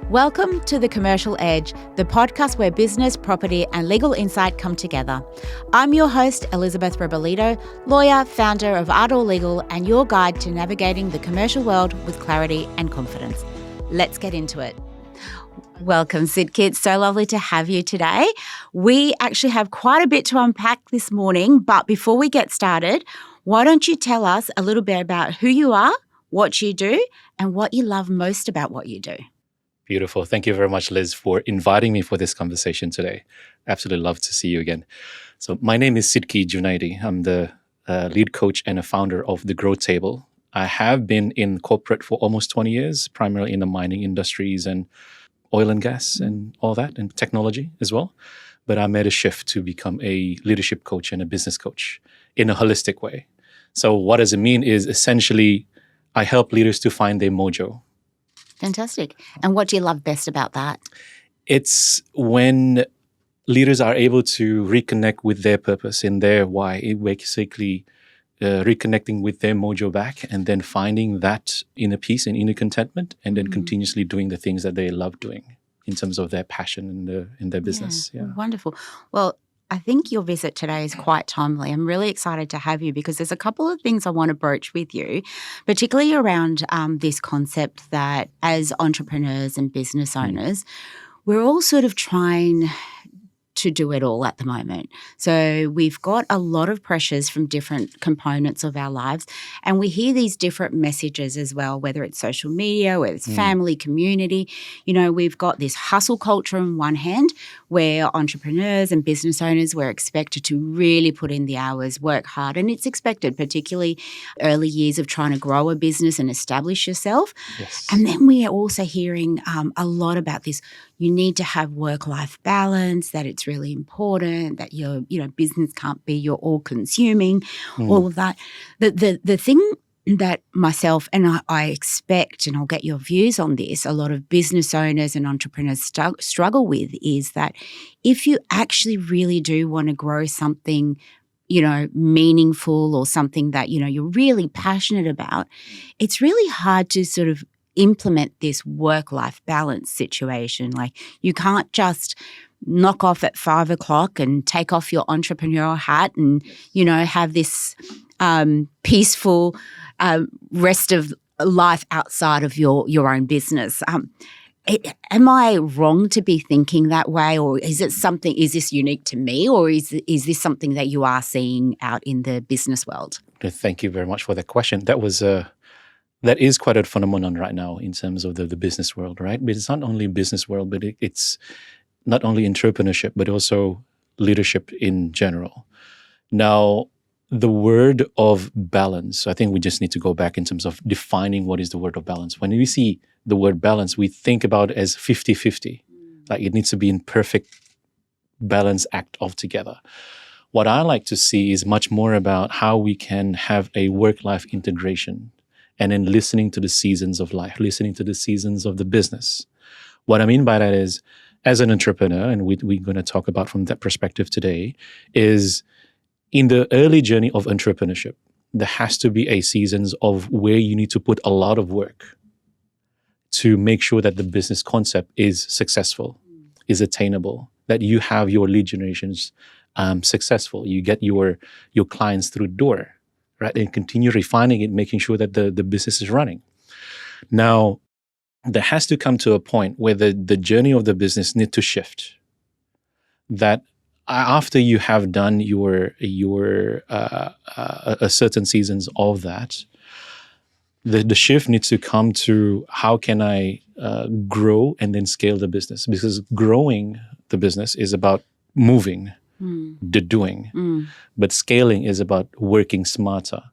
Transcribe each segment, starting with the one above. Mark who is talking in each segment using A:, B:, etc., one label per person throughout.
A: Welcome to The Commercial Edge, the podcast where business, property, and legal insight come together. I'm your host, Elizabeth Rebolledo, lawyer, founder of Ardor Legal, and your guide to navigating the commercial world with clarity and confidence. Let's get into it. Welcome, Sidqie. It's so lovely to have you today. We actually have quite a bit to unpack this morning, but before we get started, why don't you tell us a little bit about who you are, what you do, and what you love most about what you do?
B: Beautiful. Thank you very much, Liz, for inviting me for this conversation today. Absolutely love to see you again. So my name is Sidqie Djunaedi. I'm the lead coach and a founder of The Growth Table. I have been in corporate for almost 20 years, primarily in the mining industries and oil and gas and all that, and technology as well. But I made a shift to become a leadership coach and a business coach in a holistic way. So what does it mean is essentially I help leaders to find their mojo.
A: Fantastic. And what do you love best about that?
B: It's when leaders are able to reconnect with their purpose and their why. It basically reconnecting with their mojo back and then finding that inner peace and inner contentment and then continuously doing the things that they love doing in terms of their passion in their business.
A: Yeah. Wonderful. Well, I think your visit today is quite timely. I'm really excited to have you because there's a couple of things I want to broach with you, particularly around this concept that as entrepreneurs and business owners, we're all sort of trying to do it all at the moment. So we've got a lot of pressures from different components of our lives, and we hear these different messages as well, whether it's social media, whether it's family, community. You know, we've got this hustle culture on one hand where entrepreneurs and business owners, we're expected to really put in the hours, work hard, and it's expected, particularly early years of trying to grow a business and establish yourself.
B: Yes.
A: And then we are also hearing a lot about this. You need to have work-life balance, that it's really important, that your business can't be your all-consuming, all of that. The thing that myself and I expect, and I'll get your views on this, a lot of business owners and entrepreneurs struggle with is that if you actually really do want to grow something, meaningful or something that, you're really passionate about, it's really hard to sort of implement this work-life balance situation. Like you can't just knock off at 5 o'clock and take off your entrepreneurial hat and, have this peaceful rest of life outside of your own business. Am I wrong to be thinking that way, or is this unique to me, or is this something that you are seeing out in the business world?
B: Thank you very much for that question. That is quite a phenomenon right now in terms of the business world, right? But it's not only business world, but it's not only entrepreneurship, but also leadership in general. Now, the word of balance, I think we just need to go back in terms of defining what is the word of balance. When we see the word balance, we think about it as 50-50. Like it needs to be in perfect balance act altogether. What I like to see is much more about how we can have a work-life integration and then listening to the seasons of life, listening to the seasons of the business. What I mean by that is, as an entrepreneur, and we're going to talk about from that perspective today, is in the early journey of entrepreneurship, there has to be a seasons of where you need to put a lot of work to make sure that the business concept is successful, is attainable, that you have your lead generations successful, you get your clients through the door, right? And continue refining it, making sure that the business is running. Now, there has to come to a point where the journey of the business need to shift. That after you have done your a certain seasons of that, the shift needs to come to how can I grow and then scale the business? Because growing the business is about moving, the doing. But scaling is about working smarter,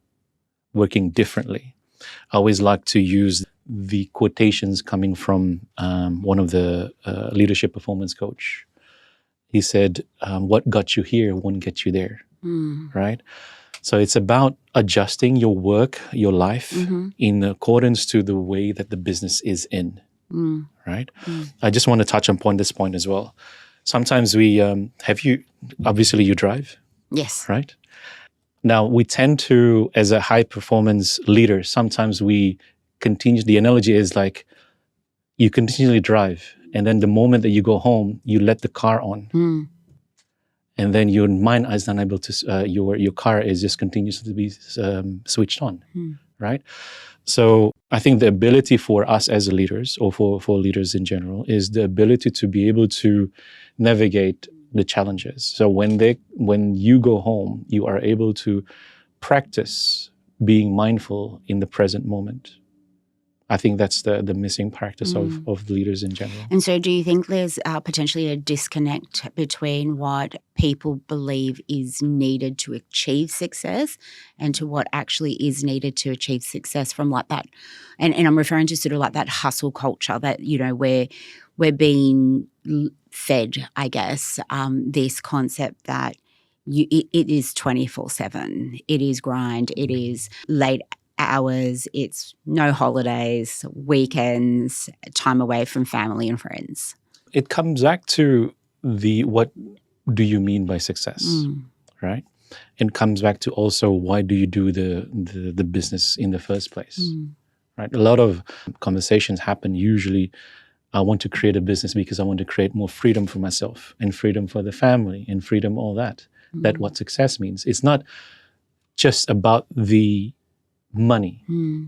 B: working differently. I always like to use the quotations coming from one of the leadership performance coach. He said, what got you here won't get you there, right? So it's about adjusting your work, your life in accordance to the way that the business is in, right? I just want to touch on this point as well. Sometimes obviously you drive?
A: Yes.
B: Right? Now, we tend to, as a high performance leader, sometimes we continue, the analogy is like, you continually drive, and then the moment that you go home, you let the car on, and then your mind is unable to. Your car is just continues to be switched on, right? So I think the ability for us as leaders, or for leaders in general, is the ability to be able to navigate the challenges. So when you go home, you are able to practice being mindful in the present moment. I think that's the missing practice of leaders in general.
A: And so do you think there's potentially a disconnect between what people believe is needed to achieve success and to what actually is needed to achieve success from like that? And I'm referring to sort of like that hustle culture that, you know, where we're being fed, I guess, this concept that it is 24/7. It is grind. It is late hours, it's no holidays, weekends, time away from family and friends.
B: It comes back to what do you mean by success, right? It comes back to also why do you do the business in the first place, right? A lot of conversations happen usually, I want to create a business because I want to create more freedom for myself and freedom for the family and freedom, all that. That's what success means. It's not just about the money.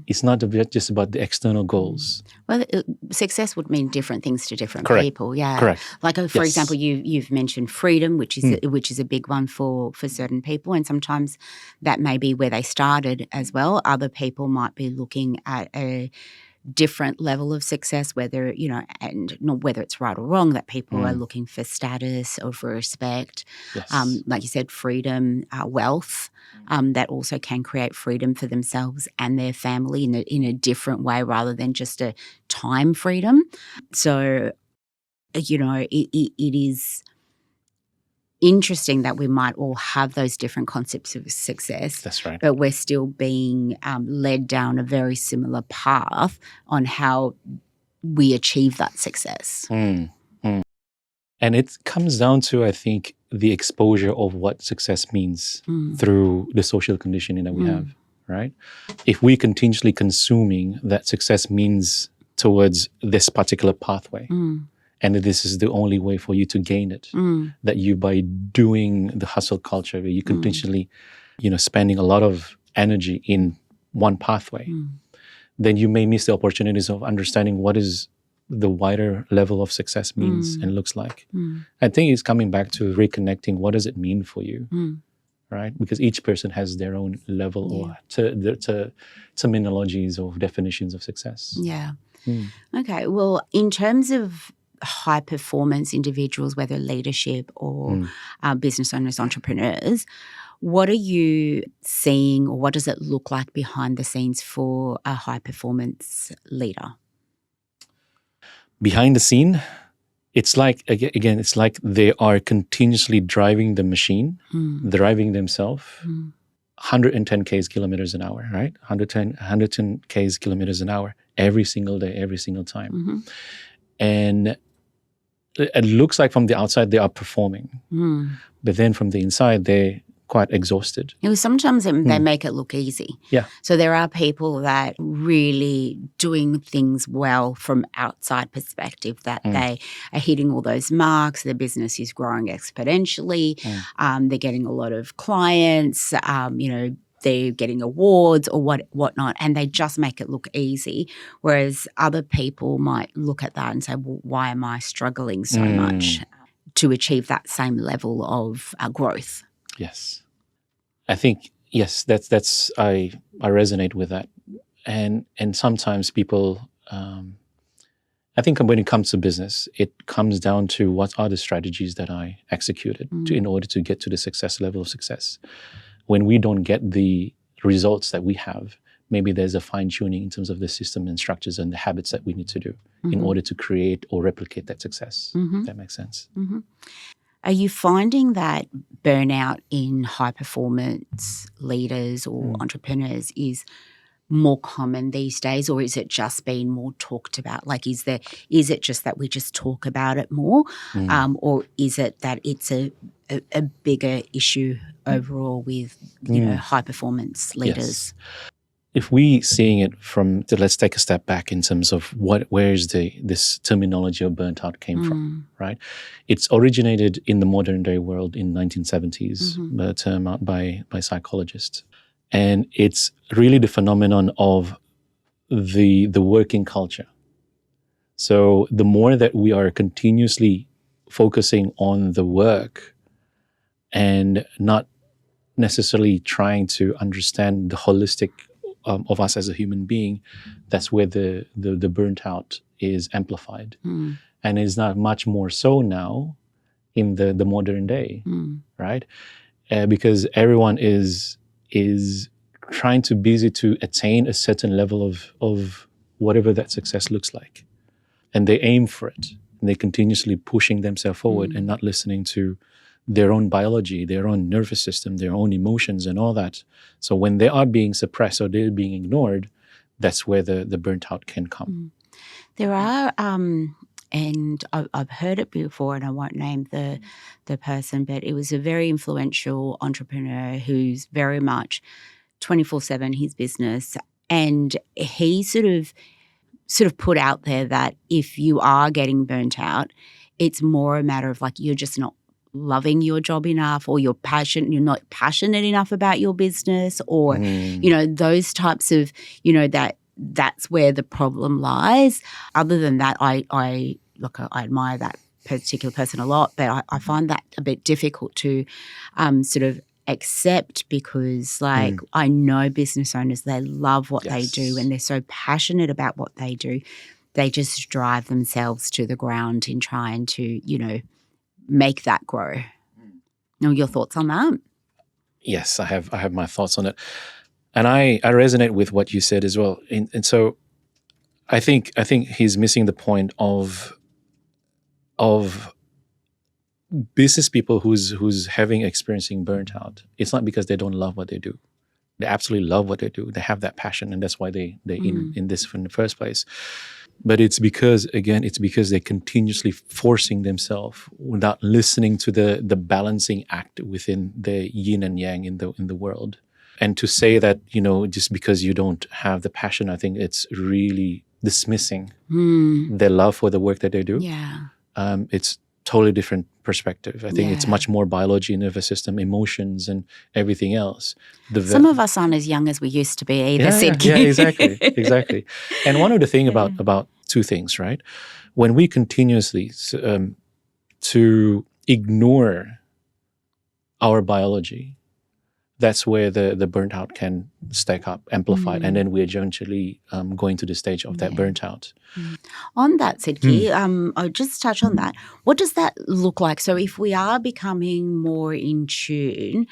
B: It's not just about the external goals.
A: Well, success would mean different things to different
B: Correct.
A: people. Yeah,
B: correct.
A: Like for example, you've mentioned freedom, which is a big one for certain people, and sometimes that may be where they started as well. Other people might be looking at a different level of success, whether, you know, and not whether it's right or wrong, that people are looking for status or for respect.
B: Yes.
A: Like you said, freedom, wealth, that also can create freedom for themselves and their family in a different way rather than just a time freedom. So, you know, it is interesting that we might all have those different concepts of success.
B: That's right.
A: But we're still being led down a very similar path on how we achieve that success.
B: And it comes down to, I think, the exposure of what success means through the social conditioning that we have, right? If we continuously consuming that success means towards this particular pathway, and that this is the only way for you to gain it, that you, by doing the hustle culture, where you continually, you know, spending a lot of energy in one pathway, then you may miss the opportunities of understanding what is the wider level of success means and looks like. I think it's coming back to reconnecting. What does it mean for you, right? Because each person has their own level or terminologies or definitions of success.
A: Yeah. Okay. Well, in terms of high performance individuals, whether leadership or business owners, entrepreneurs, what are you seeing, or what does it look like behind the scenes for a high performance leader?
B: Behind the scene, it's like, again, it's like they are continuously driving the machine, driving themselves 110 kilometers an hour, right? 110 kilometers an hour every single day, every single time. And it looks like from the outside they are performing, but then from the inside they're quite exhausted.
A: Sometimes they make it look easy.
B: Yeah.
A: So there are people that really doing things well from outside perspective, that they are hitting all those marks, their business is growing exponentially, they're getting a lot of clients, you know, they're getting awards or whatnot, and they just make it look easy. Whereas other people might look at that and say, well, why am I struggling so much to achieve that same level of growth?
B: Yes. I think, yes, that's I resonate with that. And sometimes people, I think when it comes to business, it comes down to what are the strategies that I executed in order to get to the success level of success. When we don't get the results that we have, maybe there's a fine-tuning in terms of the system and structures and the habits that we need to do in order to create or replicate that success. If that makes sense.
A: Are you finding that burnout in high-performance leaders or entrepreneurs is more common these days, or is it just being more talked about? Like, is it just that we just talk about it more, or is it that it's a bigger issue overall with, you know, high-performance leaders?
B: Yes. if we seeing it from, let's take a step back in terms of where is this terminology of burnt out came from, right? It's originated in the modern day world in 1970s, a term out by psychologists. And it's really the phenomenon of the working culture. So the more that we are continuously focusing on the work and not necessarily trying to understand the holistic of us as a human being, that's where the burnt out is amplified. And it's not much more so now in the modern day, right? Because everyone is trying to busy to attain a certain level of whatever that success looks like. And they aim for it. And they're continuously pushing themselves forward and not listening to their own biology, their own nervous system, their own emotions and all that. So when they are being suppressed or they're being ignored, that's where the burnt out can come.
A: There are, and I've heard it before, and I won't name the person, but it was a very influential entrepreneur who's very much 24/7 his business, and he sort of put out there that if you are getting burnt out, it's more a matter of like you're just not loving your job enough, or you're not passionate enough about your business, or those types of that's where the problem lies. Other than that, I admire that particular person a lot, but I find that a bit difficult to sort of accept, because I know business owners, they love what they do and they're so passionate about what they do. They just drive themselves to the ground in trying to, make that grow. Now, your thoughts on that?
B: Yes, I have my thoughts on it. And I resonate with what you said as well. And so I think he's missing the point of business people who's experiencing burnt out. It's not because they don't love what they do. They absolutely love what they do. They have that passion, and that's why they're in this in the first place. But it's because they're continuously forcing themselves without listening to the balancing act within the yin and yang in the world. And to say that, just because you don't have the passion, I think it's really dismissing their love for the work that they do.
A: Yeah.
B: It's totally different perspective. I think it's much more biology, nervous system, emotions, and everything else.
A: Some of us aren't as young as we used to be either, Sidqie.
B: Yeah, exactly. And one of the things about two things, right? When we continuously to ignore our biology, that's where the burnt out can stack up, amplified, and then we're eventually going to the stage of that burnt out.
A: On that, Sidqie, I'll just touch on that. What does that look like? So if we are becoming more in tune,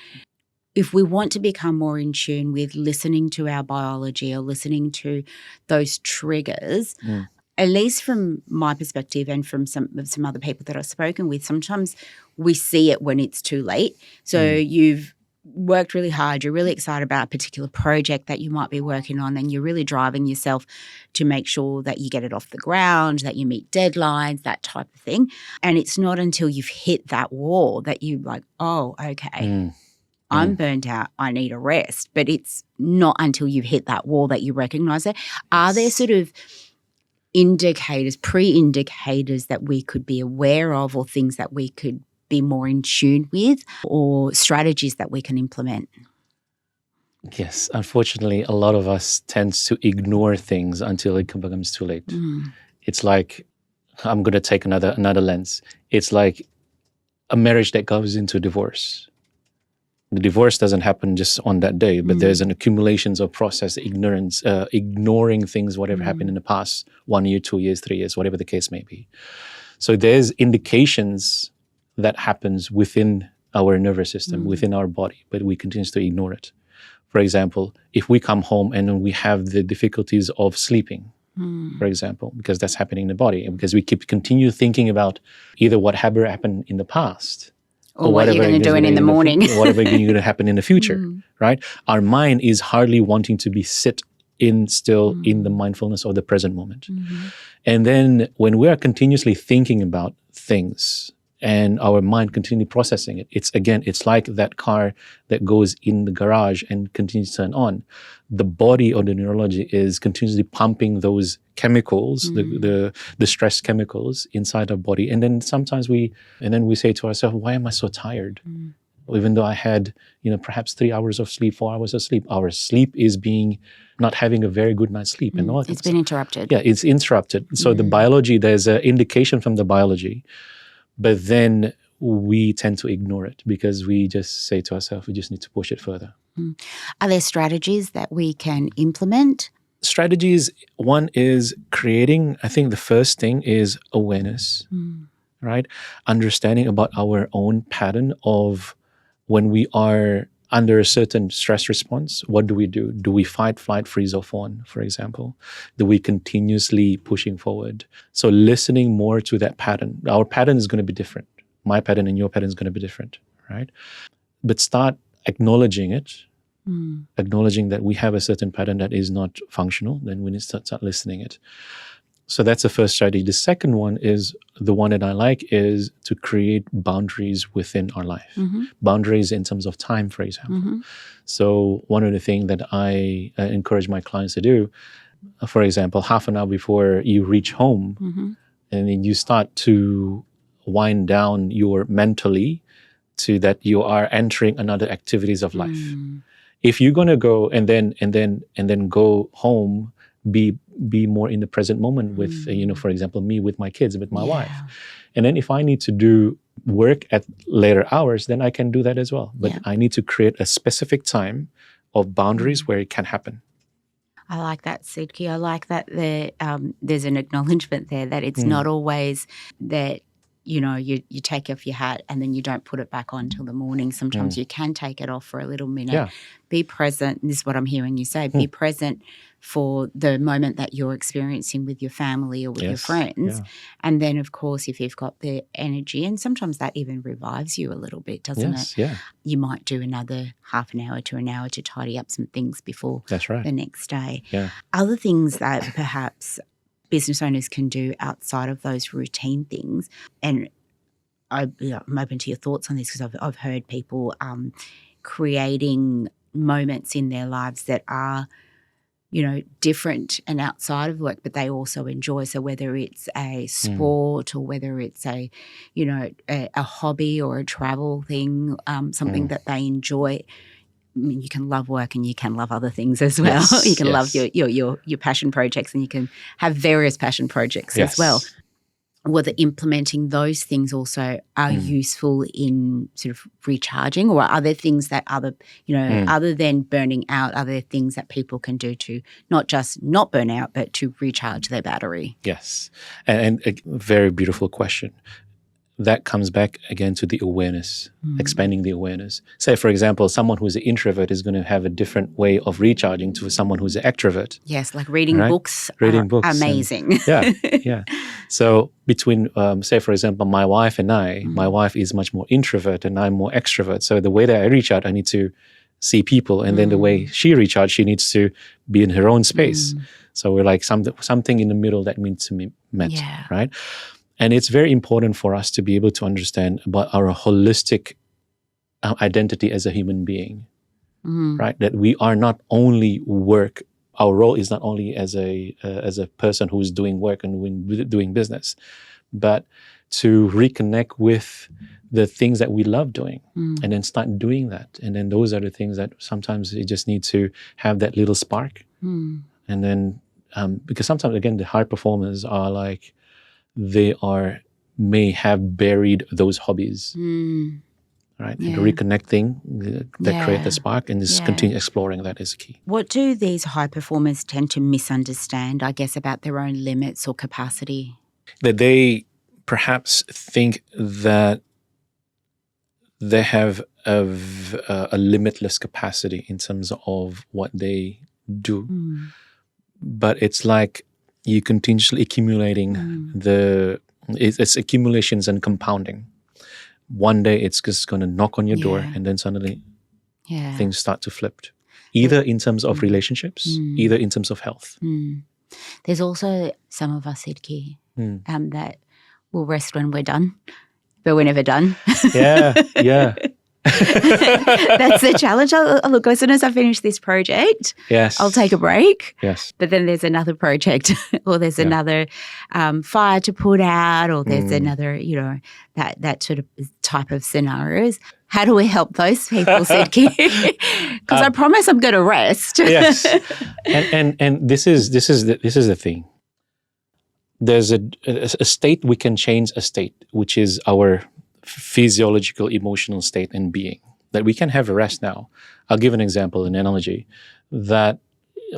A: if we want to become more in tune with listening to our biology or listening to those triggers, at least from my perspective and from some other people that I've spoken with, sometimes we see it when it's too late. So you've worked really hard, you're really excited about a particular project that you might be working on, and you're really driving yourself to make sure that you get it off the ground, that you meet deadlines, that type of thing. And it's not until you've hit that wall that you're like, oh, okay, I'm burnt out, I need a rest. But it's not until you've hit that wall that you recognize it. Are there sort of indicators, pre-indicators that we could be aware of, or things that we could be more in tune with, or strategies that we can implement?
B: Yes, unfortunately, a lot of us tends to ignore things until it becomes too late. It's like, I'm going to take another lens. It's like a marriage that goes into divorce. The divorce doesn't happen just on that day, but there's an accumulations of process, ignorance, ignoring things, whatever happened in the past, 1 year, 2 years, 3 years, whatever the case may be. So there's indications that happens within our nervous system, within our body, but we continue to ignore it. For example, if we come home and we have the difficulties of sleeping, for example, because that's happening in the body, and because we continue thinking about either what happened in the past,
A: or what you're going to do in the morning,
B: whatever going to happen in the future, right? Our mind is hardly wanting to be still in the mindfulness of the present moment. And then when we are continuously thinking about things, and our mind continually processing it. It's like that car that goes in the garage and continues to turn on. The body or the neurology is continuously pumping those chemicals, the stress chemicals inside our body. And then sometimes we say to ourselves, why am I so tired? Even though I had, perhaps 3 hours of sleep, 4 hours of sleep. Our sleep is not having a very good night's sleep. And all
A: It's been interrupted.
B: Yeah, it's interrupted. So the biology, there's an indication from the biology, but then we tend to ignore it because we just say to ourselves, we just need to push it further.
A: Are there strategies that we can implement?
B: Strategies, one is creating, I think the first thing is awareness, right? Understanding about our own pattern of when we are under a certain stress response, what do we do? Do we fight, flight, freeze, or fawn, for example? Do we continuously pushing forward? So listening more to that pattern. Our pattern is going to be different. My pattern and your pattern is going to be different, right? But start acknowledging it, acknowledging that we have a certain pattern that is not functional, then we need to start listening it. So that's the first strategy. The second one is the one that I like is to create boundaries within our life. Boundaries in terms of time, for example. So one of the things that I encourage my clients to do, for example, half an hour before you reach home, and then you start to wind down your mentally to that you are entering another activities of life. If you're going to go and then go home, be more in the present moment with, for example, me with my kids, with my wife. And then if I need to do work at later hours, then I can do that as well. But I need to create a specific time of boundaries where it can happen.
A: I like that, Sidqie. I like that there's an acknowledgement there that it's not always that, you take off your hat and then you don't put it back on till the morning. Sometimes you can take it off for a little minute.
B: Yeah.
A: Be present. This is what I'm hearing you say. Be present for the moment that you're experiencing with your family or with your friends. And then, of course, if you've got the energy, and sometimes that even revives you a little bit, doesn't it?
B: Yeah.
A: You might do another half an hour to an hour to tidy up some things before the next day.
B: Yeah.
A: Other things that perhaps business owners can do outside of those routine things, and I'm open to your thoughts on this because I've heard people creating moments in their lives that are, different and outside of work, but they also enjoy. So whether it's a sport or whether it's a hobby or a travel thing, something that they enjoy. I mean, you can love work and you can love other things as well.
B: Yes,
A: you can love your passion projects, and you can have various passion projects as well. Whether implementing those things also are useful in sort of recharging, or are there things that other than burning out, are there things that people can do to not just not burn out, but to recharge their battery?
B: Yes. And a very beautiful question. That comes back again to the awareness, expanding the awareness. Say, for example, someone who's an introvert is going to have a different way of recharging to someone who's an extrovert.
A: Yes, like reading books.
B: Reading books.
A: Amazing.
B: Yeah. So between, say, for example, my wife and I, my wife is much more introvert and I'm more extrovert. So the way that I recharge, I need to see people. And then the way she recharges, she needs to be in her own space. So we're like something in the middle that needs to be met, right? And it's very important for us to be able to understand about our holistic identity as a human being, right? That we are not only work. Our role is not only as a person who's doing work and doing business, but to reconnect with the things that we love doing and then start doing that. And then those are the things that sometimes you just need to have that little spark. And then, because sometimes, again, the high performers are like, they may have buried those hobbies, right? And reconnecting that create the spark and just continue exploring that is key.
A: What do these high performers tend to misunderstand, I guess, about their own limits or capacity?
B: That they perhaps think that they have a limitless capacity in terms of what they do. But it's like you continuously accumulating it's accumulations and compounding. One day it's just going to knock on your door and then suddenly things start to flip. Either in terms of relationships, either in terms of health.
A: There's also some of us, Sidqie, that will rest when we're done. but we're never done.
B: Yeah.
A: That's the challenge. Look, as soon as I finish this project,
B: Yes.
A: I'll take a break.
B: Yes.
A: But then there's another project or there's another fire to put out or there's another, that sort of type of scenarios. How do we help those people, Sidqie? Because I promise I'm going to rest.
B: Yes. And this is the thing. There's a state we can change a state, which is our physiological, emotional state and being, that we can have a rest now. I'll give an example, an analogy, that,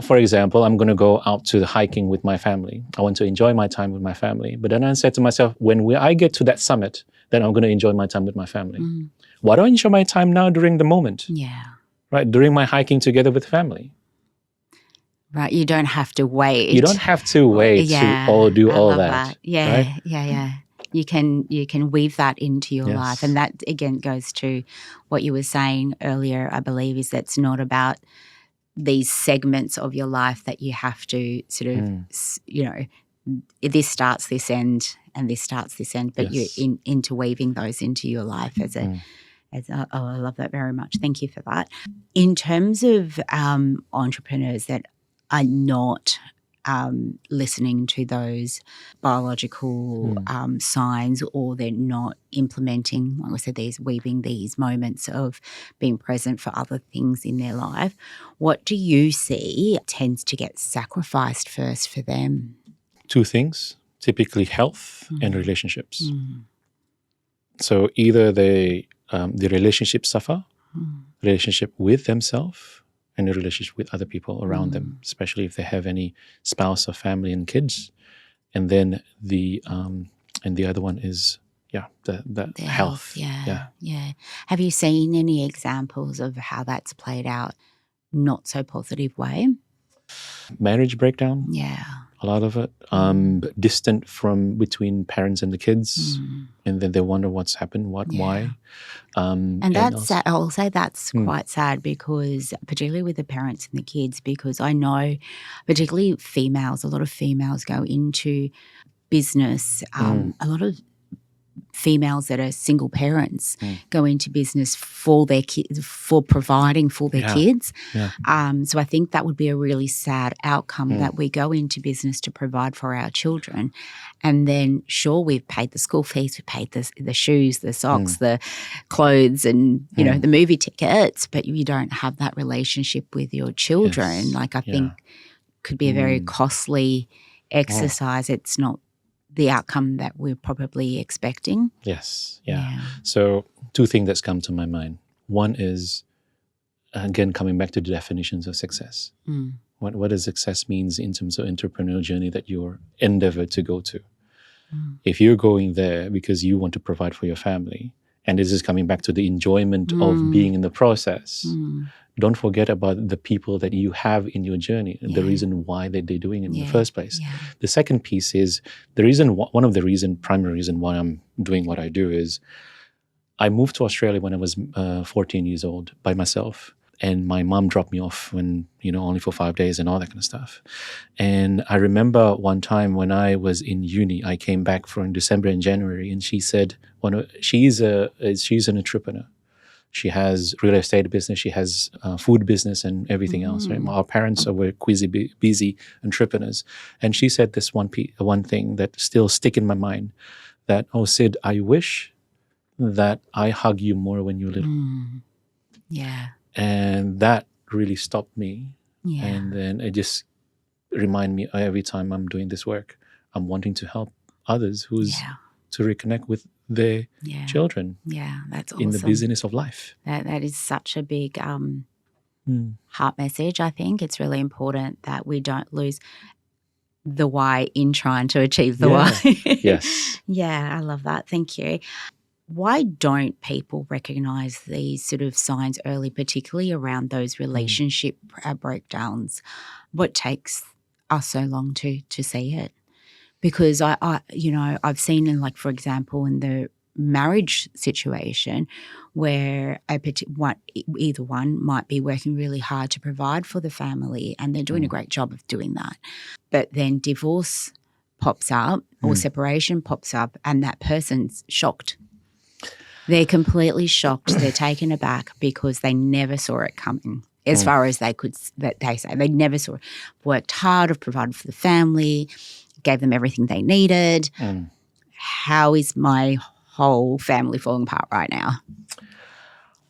B: for example, I'm going to go out to the hiking with my family. I want to enjoy my time with my family. But then I said to myself, when I get to that summit, then I'm going to enjoy my time with my family. Why don't I enjoy my time now during the moment?
A: Yeah.
B: Right, during my hiking together with family.
A: Right, you don't have to wait.
B: You don't have to wait to do all that.
A: Yeah,
B: right?
A: yeah. You can weave that into your life. And that, again, goes to what you were saying earlier, I believe, is that's not about these segments of your life that you have to sort of, this starts this end and this starts this end, but you're interweaving those into your life as I love that very much. Thank you for that. In terms of entrepreneurs that are not listening to those biological signs, or they're not implementing, like I said, weaving these moments of being present for other things in their life, what do you see tends to get sacrificed first for them?
B: Two things, typically health and relationships. So either the relationships suffer, relationship with themselves, and the relationship with other people around them, especially if they have any spouse or family and kids. And then the other one is the health.
A: Yeah. Have you seen any examples of how that's played out not so positive way?
B: Marriage breakdown.
A: Yeah.
B: A lot of it. Distant from between parents and the kids. And then they wonder what's happened, why.
A: And that's sad. I'll say that's quite sad, because particularly with the parents and the kids, because I know particularly females, a lot of females go into business. A lot of females that are single parents go into business for their kids, for providing for their kids. So I think that would be a really sad outcome, that we go into business to provide for our children, and then sure, we've paid the school fees, we paid the shoes, the socks, the clothes, and the movie tickets, but you don't have that relationship with your children. Like I think could be a very costly exercise. It's not the outcome that we're probably expecting.
B: Yes. Yeah. So two things that's come to my mind. One is, again, coming back to the definitions of success. What does success means in terms of entrepreneurial journey that you're endeavored to go to? If you're going there because you want to provide for your family, and this is coming back to the enjoyment of being in the process, don't forget about the people that you have in your journey and the reason why they're doing it in the first place. The second piece is primary reason why I'm doing what I do is I moved to Australia when I was 14 years old by myself. And my mom dropped me off when, only for 5 days and all that kind of stuff. And I remember one time when I was in uni, I came back in December and January, and she said, she's an entrepreneur. She has real estate business. She has food business and everything else. Right? Our parents were busy entrepreneurs. And she said this one thing that still stick in my mind, that, Sid, I wish that I hug you more when you're little.
A: Yeah.
B: And that really stopped me. Yeah. And then it just remind me every time I'm doing this work, I'm wanting to help others to reconnect with their children.
A: Yeah, that's awesome.
B: In the busyness of life.
A: That is such a big heart message. I think it's really important that we don't lose the why in trying to achieve the why.
B: Yes.
A: Yeah, I love that. Thank you. Why don't people recognize these sort of signs early, particularly around those relationship breakdowns? What takes us so long to see it? Because I've seen for example, in the marriage situation where either one might be working really hard to provide for the family and they're doing a great job of doing that. But then divorce pops up or separation pops up and that person's shocked. They're completely shocked. They're taken aback because they never saw it coming. As far as they could, that they say they never saw it. Worked hard, have provided for the family, gave them everything they needed. How is my whole family falling apart right now?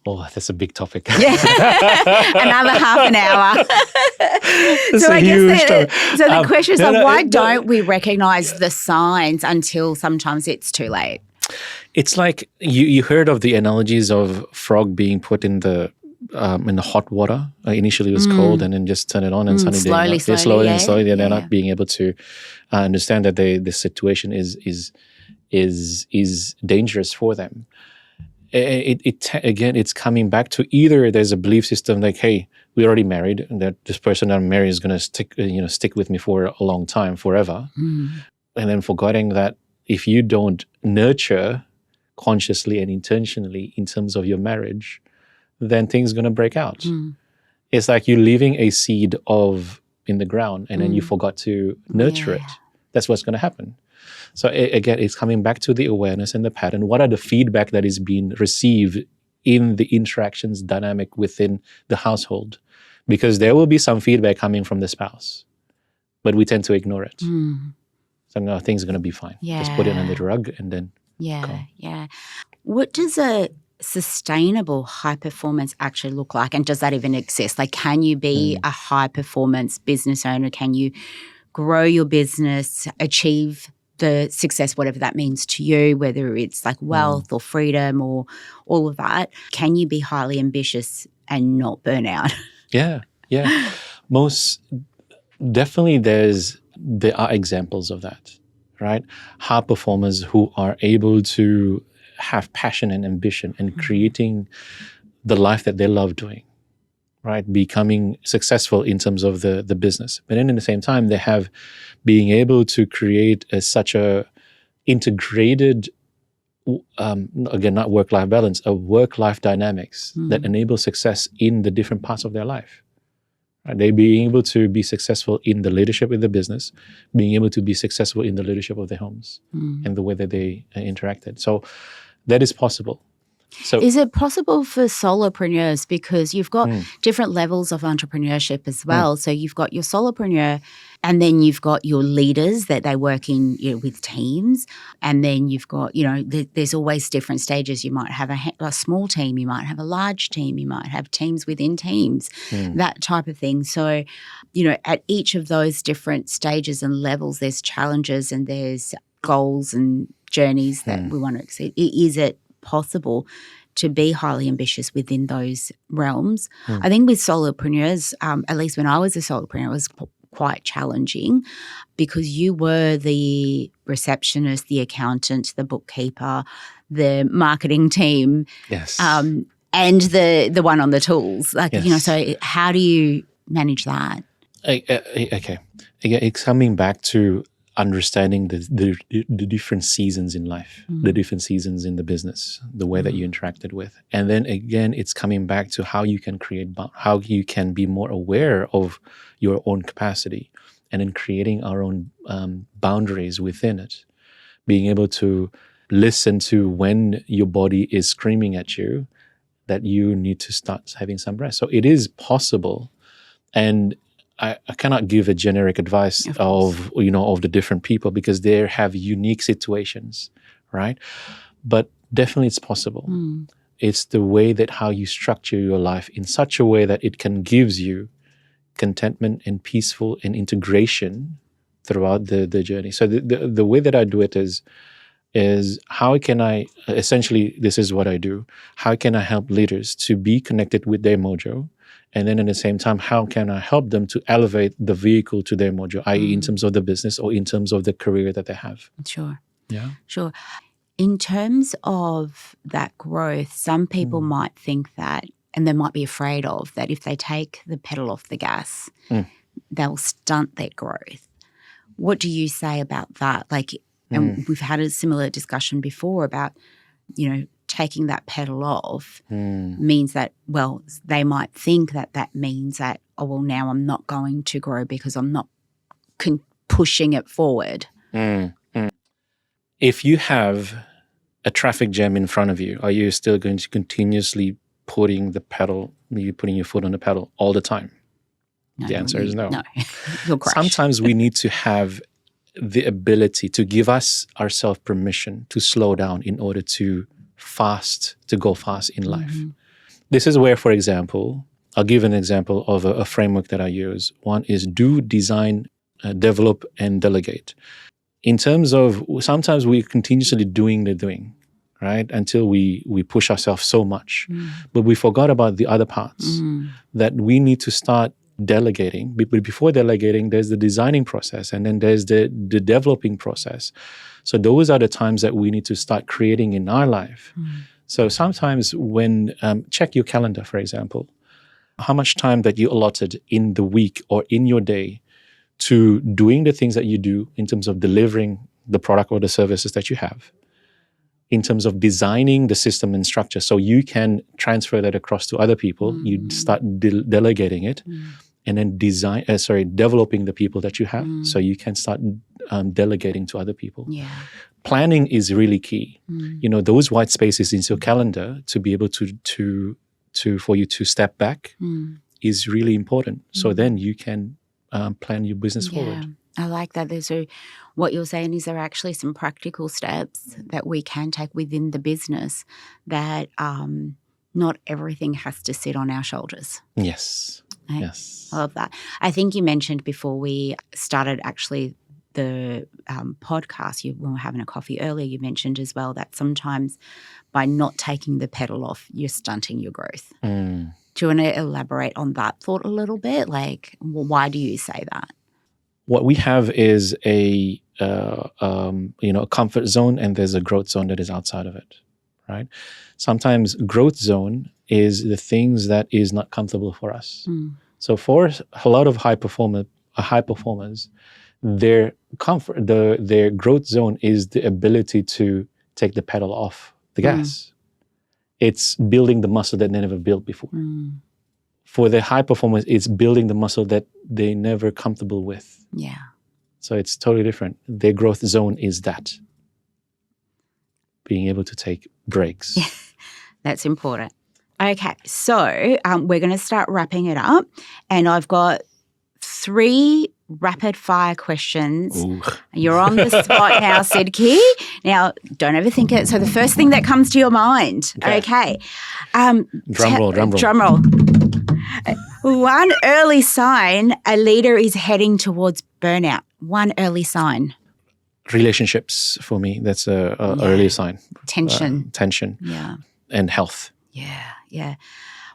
B: Oh, that's a big topic.
A: Another half an hour.
B: So I guess
A: the question is why don't we recognize the signs until sometimes it's too late?
B: It's like you heard of the analogies of frog being put in the hot water. Initially it was cold, and then just turn it on, and suddenly slowly they're not being able to understand that the situation is dangerous for them. Again, it's coming back to either there's a belief system like, hey, we're already married, and that this person that I'm married is going to stick with me for a long time, forever, and then forgetting that if you don't nurture consciously and intentionally in terms of your marriage, then things are going to break out. It's like you're leaving a seed in the ground, and then you forgot to nurture it. That's what's going to happen. So again, it's coming back to the awareness and the pattern. What are the feedback that is being received in the interactions dynamic within the household? Because there will be some feedback coming from the spouse, but we tend to ignore it. So no, things are going to be fine. Just put it under the rug and then go.
A: What does a sustainable high performance actually look like? And does that even exist? Like, can you be a high performance business owner? Can you grow your business, achieve the success, whatever that means to you, whether it's like wealth or freedom or all of that? Can you be highly ambitious and not burn out?
B: Yeah. Most definitely there are examples of that, right? High performers who are able to have passion and ambition and creating the life that they love doing, right? Becoming successful in terms of the business. But then at the same time, they have being able to create such a integrated, again, not work-life balance, a work-life dynamics that enable success in the different parts of their life. Right? They being able to be successful in the leadership of the business, being able to be successful in the leadership of their homes and the way that they interacted. So that is possible. So,
A: is it possible for solopreneurs, because you've got different levels of entrepreneurship as well? So you've got your solopreneur, and then you've got your leaders that they work in with teams, and then you've got there's always different stages. You might have a small team, you might have a large team, you might have teams within teams, that type of thing. So at each of those different stages and levels, there's challenges and there's goals and journeys that we want to exceed. Is it possible to be highly ambitious within those realms? I think with solopreneurs, at least when I was a solopreneur, it was quite challenging because you were the receptionist, the accountant, the bookkeeper, the marketing team, and the one on the tools. So how do you manage that?
B: Okay. Again, it's coming back to understanding the different seasons in life, the different seasons in the business, the way that you interacted with. And then again, it's coming back to how you can how you can be more aware of your own capacity, and in creating our own boundaries within it, being able to listen to when your body is screaming at you that you need to start having some rest. So it is possible. And I cannot give a generic advice of the different people, because they have unique situations, right? But definitely it's possible. It's the way that how you structure your life in such a way that it can gives you contentment and peaceful and integration throughout the journey. So the way that I do it is how can I, essentially this is what I do, how can I help leaders to be connected with their mojo? And then at the same time, how can I help them to elevate the vehicle to their mojo, i.e. in terms of the business or in terms of the career that they have?
A: Sure.
B: Yeah.
A: Sure. In terms of that growth, some people might think that, and they might be afraid of, that if they take the pedal off the gas, they'll stunt their growth. What do you say about that? And we've had a similar discussion before about, taking that pedal off means that, well, they might think that means that, now I'm not going to grow because I'm not pushing it forward.
B: If you have a traffic jam in front of you, are you still going to continuously putting your foot on the pedal all the time?
A: No,
B: The answer is no.
A: No, you'll crash.
B: Sometimes we need to have the ability to give ourselves permission to slow down in order to go fast in life. This is where, for example, I'll give an example of a framework that I use. One is do, design, develop, and delegate. In terms of, sometimes we're continuously doing, right? Until we push ourselves so much. But we forgot about the other parts that we need to start delegating. But before delegating, there's the designing process, and then there's the developing process. So those are the times that we need to start creating in our life. So sometimes when, check your calendar, for example, how much time that you allotted in the week or in your day to doing the things that you do in terms of delivering the product or the services that you have, in terms of designing the system and structure so you can transfer that across to other people. You start delegating it, and then developing the people that you have so you can start delegating to other people.
A: Yeah.
B: Planning is really key. Those white spaces in your calendar to be able to for you to step back is really important. So then you can plan your business forward.
A: I like that. What you're saying is there are actually some practical steps that we can take within the business that not everything has to sit on our shoulders.
B: Yes.
A: Right?
B: Yes.
A: I love that. I think you mentioned before we started actually the podcast, when we were having a coffee earlier, you mentioned as well that sometimes by not taking the pedal off, you're stunting your growth. Do you want to elaborate on that thought a little bit? Like, why do you say that?
B: What we have is a comfort zone, and there's a growth zone that is outside of it, right? Sometimes growth zone is the things that is not comfortable for us. So for a lot of high performers, their comfort, their growth zone is the ability to take the pedal off the gas. It's building the muscle that they never built before. For the high performers, it's building the muscle that they never comfortable with.
A: Yeah.
B: So it's totally different. Their growth zone is that. Being able to take breaks.
A: That's important. Okay, so we're going to start wrapping it up. And I've got 3 rapid fire questions.
B: Ooh.
A: You're on the spot now, Sidqie. Now, don't overthink it. So the first thing that comes to your mind. Okay.
B: Drum roll.
A: Drum roll. One early sign a leader is heading towards burnout. One early sign.
B: Relationships for me. That's a early sign.
A: Tension.
B: Yeah. And health.
A: Yeah.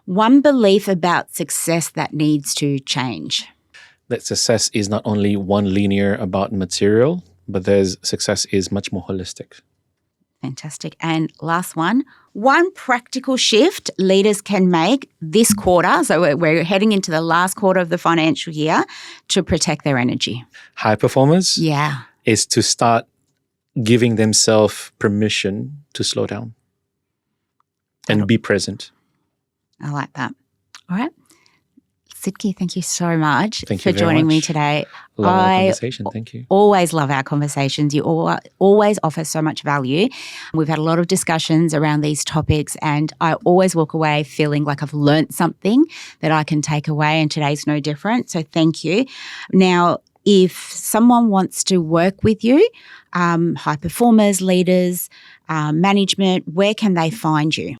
A: One belief about success that needs to change.
B: That success is not only one linear about material, but success is much more holistic.
A: Fantastic. And last one practical shift leaders can make this quarter, so we're heading into the last quarter of the financial year, to protect their energy.
B: High performers
A: is
B: to start giving themselves permission to slow down and be present.
A: I like that. All right. Sidqie, thank you so much
B: for
A: joining me today.
B: Love our conversation. Thank you.
A: Always love our conversations. You always offer so much value. We've had a lot of discussions around these topics, and I always walk away feeling like I've learnt something that I can take away, and today's no different. So thank you. Now, if someone wants to work with you, high performers, leaders, management, where can they find you?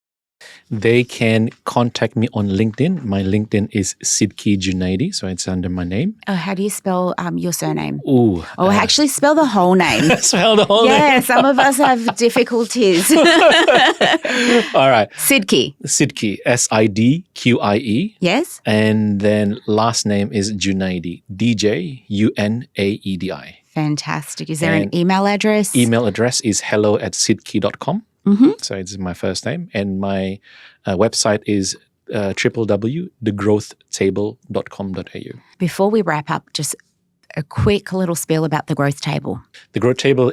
B: They can contact me on LinkedIn. My LinkedIn is Sidqie Djunaedi, so it's under my name.
A: Oh, how do you spell your surname?
B: Actually
A: spell the whole name.
B: Spell the whole name.
A: Yeah, some of us have difficulties.
B: All right.
A: Sidqie,
B: Sidqie.
A: Yes.
B: And then last name is Djunaedi, Djunaedi.
A: Fantastic. Is there an email address?
B: Email address is hello@sidqie.com. So it's my first name. And my website is www.thegrowthtable.com.au.
A: Before we wrap up, just a quick little spiel about the growth table.
B: The growth table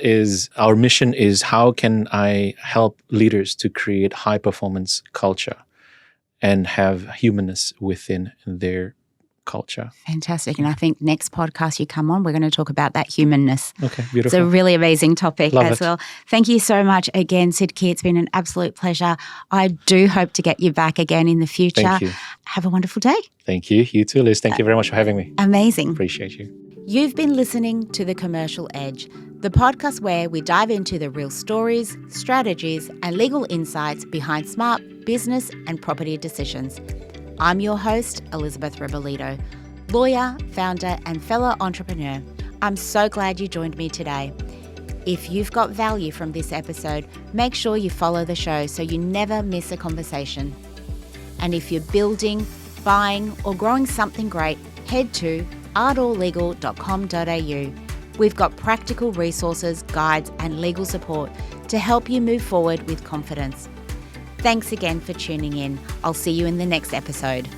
B: our mission is how can I help leaders to create high performance culture and have humanness within their culture.
A: Fantastic. And I think next podcast you come on, we're going to talk about that humanness.
B: Okay,
A: It's
B: beautiful.
A: a really amazing topic
B: Love
A: as
B: it.
A: well. Thank you so much again, Sidqie. It's been an absolute pleasure. I do hope to get you back again in the future.
B: Thank you.
A: Have a wonderful day.
B: Thank you. You too, Liz. Thank you very much for having me.
A: Amazing.
B: Appreciate you.
A: You've been listening to The Commercial Edge, the podcast where we dive into the real stories, strategies, and legal insights behind smart business and property decisions. I'm your host, Elizabeth Rebolledo, lawyer, founder, and fellow entrepreneur. I'm so glad you joined me today. If you've got value from this episode, make sure you follow the show so you never miss a conversation. And if you're building, buying, or growing something great, head to artorlegal.com.au. We've got practical resources, guides, and legal support to help you move forward with confidence. Thanks again for tuning in. I'll see you in the next episode.